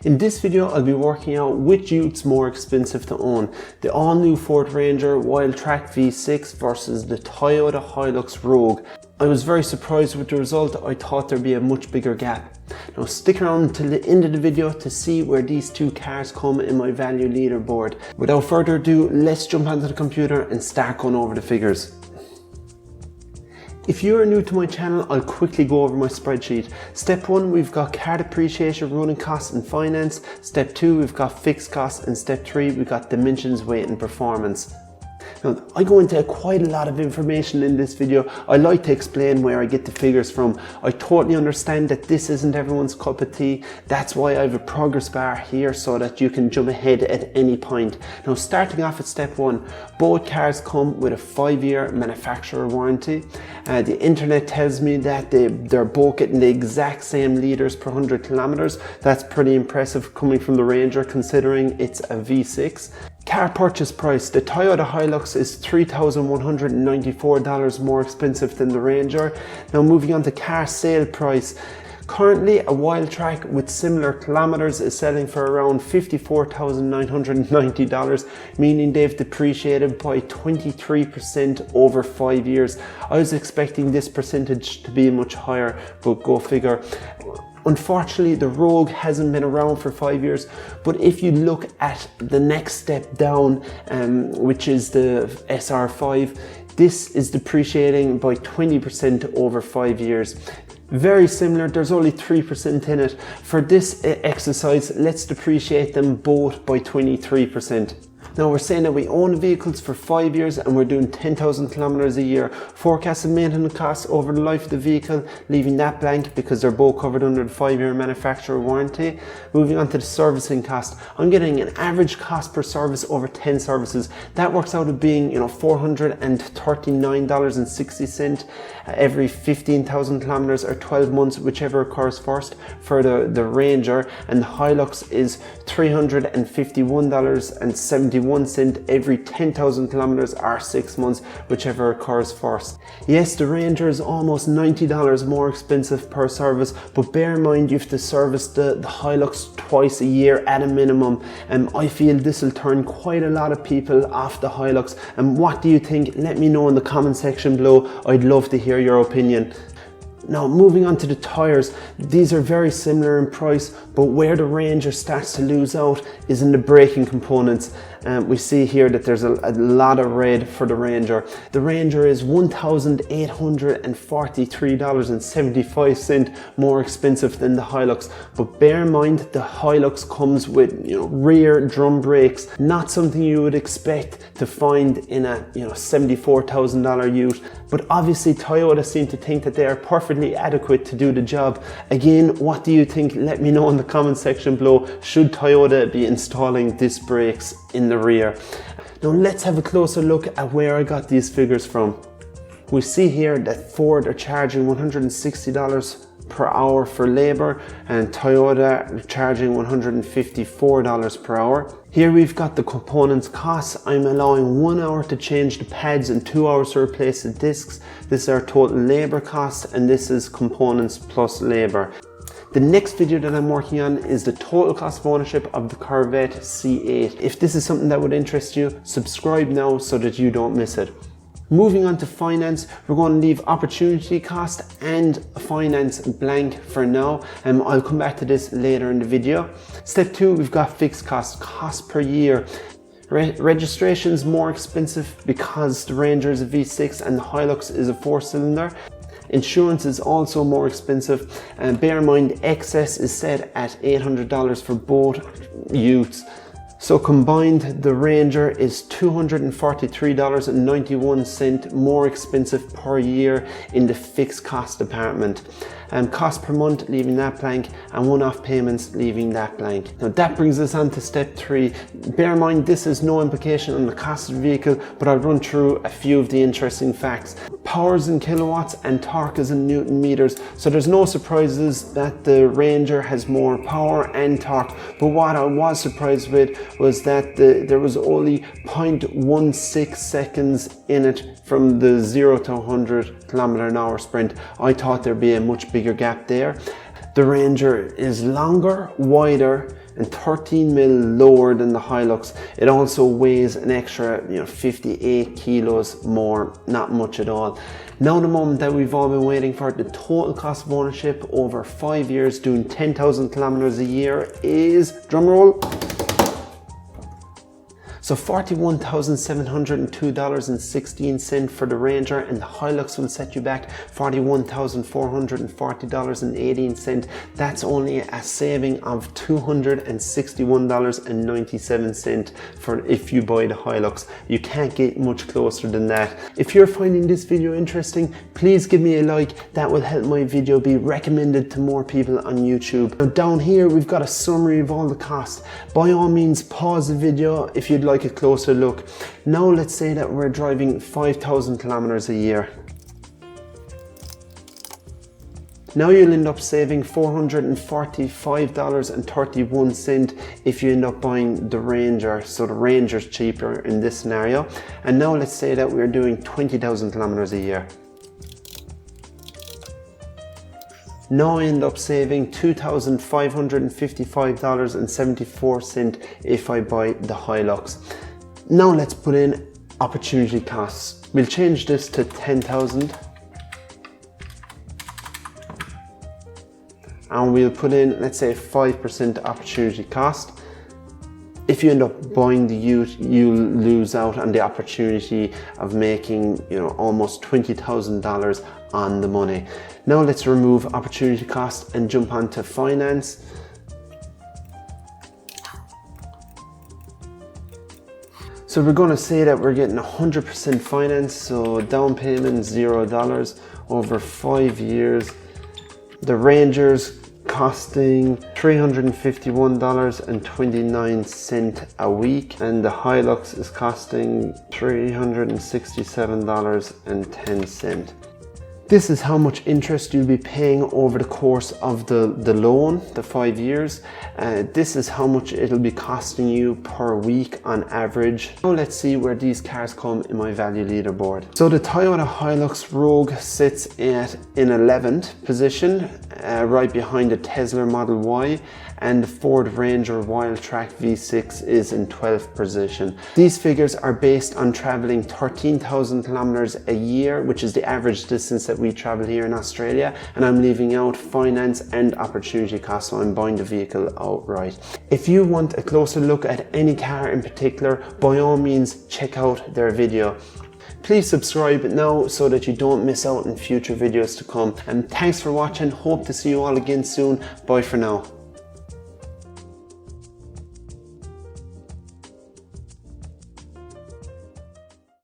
In this video, I'll be working out which ute's more expensive to own. The all-new Ford Ranger Wildtrak V6 versus the Toyota Hilux Rogue. I was very surprised with the result. I thought there'd be a much bigger gap. Now stick around until the end of the video to see where these two cars come in my value leaderboard. Without further ado, let's jump onto the computer and start going over the figures. If you are new to my channel, I'll quickly go over my spreadsheet. Step 1, we've got car depreciation, running costs and finance. Step 2, we've got fixed costs, and step 3, we've got dimensions, weight and performance. Now, I go into quite a lot of information in this video. I like to explain where I get the figures from. I totally understand that this isn't everyone's cup of tea. That's why I have a progress bar here so that you can jump ahead at any point. Now, starting off at step 1, both cars come with a 5-year manufacturer warranty. The internet tells me that they're both getting the exact same litres per 100 kilometers. That's pretty impressive coming from the Ranger, considering it's a V6. Car purchase price, the Toyota Hilux is $3,194 more expensive than the Ranger. Now moving on to car sale price. Currently, a Wildtrak with similar kilometers is selling for around $54,990, meaning they've depreciated by 23% over 5 years. I was expecting this percentage to be much higher, but go figure. Unfortunately, the Rogue hasn't been around for 5 years, but if you look at the next step down, which is the SR5, this is depreciating by 20% over 5 years. Very similar, there's only 3% in it. For this exercise, let's depreciate them both by 23%. Now we're saying that we own vehicles for 5 years and we're doing 10,000 kilometers a year. Forecasted maintenance costs over the life of the vehicle, leaving that blank because they're both covered under the 5-year manufacturer warranty. Moving on to the servicing cost, I'm getting an average cost per service over 10 services. That works out at being, $439.60 every 15,000 kilometers or 12 months, whichever occurs first for the Ranger, and the Hilux is $351.71 every 10,000 kilometers or 6 months, whichever occurs first. Yes, the Ranger is almost $90 more expensive per service, but bear in mind you have to service the Hilux twice a year at a minimum. I feel this will turn quite a lot of people off the Hilux. And what do you think? Let me know in the comment section below. I'd love to hear your opinion. Now moving on to the tyres, these are very similar in price, but where the Ranger starts to lose out is in the braking components. We see here that there's a lot of red for the Ranger. The Ranger is $1,843.75 more expensive than the Hilux, but bear in mind the Hilux comes with rear drum brakes, not something you would expect to find in a $74,000 ute. But obviously Toyota seem to think that they are perfectly adequate to do the job. Again, what do you think? Let me know in the comment section below. Should Toyota be installing disc brakes in the rear? Now let's have a closer look at where I got these figures from. We see here that Ford are charging $160 per hour for labor and Toyota are charging $154 per hour. Here we've got the components costs. I'm allowing 1 hour to change the pads and 2 hours to replace the discs. This is our total labor cost, and this is components plus labor. The next video that I'm working on is the total cost of ownership of the Corvette C8. If this is something that would interest you, subscribe now so that you don't miss it. Moving on to finance, we're going to leave opportunity cost and finance blank for now. I'll come back to this later in the video. Step 2, we've got fixed cost per year. Registration is more expensive because the Ranger is a V6 and the Hilux is a 4-cylinder. Insurance is also more expensive, and bear in mind excess is set at $800 for both utes. So combined, the Ranger is $243.91 more expensive per year in the fixed cost department. Cost per month, leaving that blank, and one-off payments, leaving that blank. Now that brings us on to step 3. Bear in mind this has no implication on the cost of the vehicle, but I'll run through a few of the interesting facts. Power is in kilowatts and torque is in Newton meters, so there's no surprises that the Ranger has more power and torque. But what I was surprised with was that there was only 0.16 seconds in it from the 0 to 100 km/h sprint. I thought there'd be a much bigger gap there. The Ranger is longer, wider, and 13 mil lower than the Hilux. It also weighs an extra 58 kilos more, not much at all. Now the moment that we've all been waiting for, the total cost of ownership over 5 years doing 10,000 kilometers a year is, drumroll, so $41,702.16 for the Ranger, and the Hilux will set you back $41,440.18. That's only a saving of $261.97 for if you buy the Hilux. You can't get much closer than that. If you're finding this video interesting, please give me a like. That will help my video be recommended to more people on YouTube. Now down here we've got a summary of all the costs. By all means pause the video if you'd like a closer look. Now let's say that we're driving 5,000 kilometers a year. Now you'll end up saving $445.31 if you end up buying the Ranger. So the Ranger's cheaper in this scenario. And now let's say that we're doing 20,000 kilometers a year. Now I end up saving $2,555.74 if I buy the Hilux. Now let's put in opportunity costs. We'll change this to 10,000. And we'll put in, let's say, 5% opportunity cost. If you end up buying the Ute, you'll lose out on the opportunity of making, almost $20,000 on the money. Now let's remove opportunity cost and jump onto finance. So we're going to say that we're getting 100% finance, so down payment $0 over 5 years. The Ranger's costing $351.29 a week, and the Hilux is costing $367.10. This is how much interest you'll be paying over the course of the loan, the 5 years. This is how much it'll be costing you per week on average. Now let's see where these cars come in my value leaderboard. So the Toyota Hilux Rogue sits in 11th position, right behind the Tesla Model Y, and the Ford Ranger Wildtrak V6 is in 12th position. These figures are based on traveling 13,000 kilometers a year, which is the average distance that we travel here in Australia, and I'm leaving out finance and opportunity costs, so I'm buying the vehicle outright. If you want a closer look at any car in particular, by all means check out their video. Please subscribe now so that you don't miss out on future videos to come, and thanks for watching. Hope to see you all again soon. Bye for now.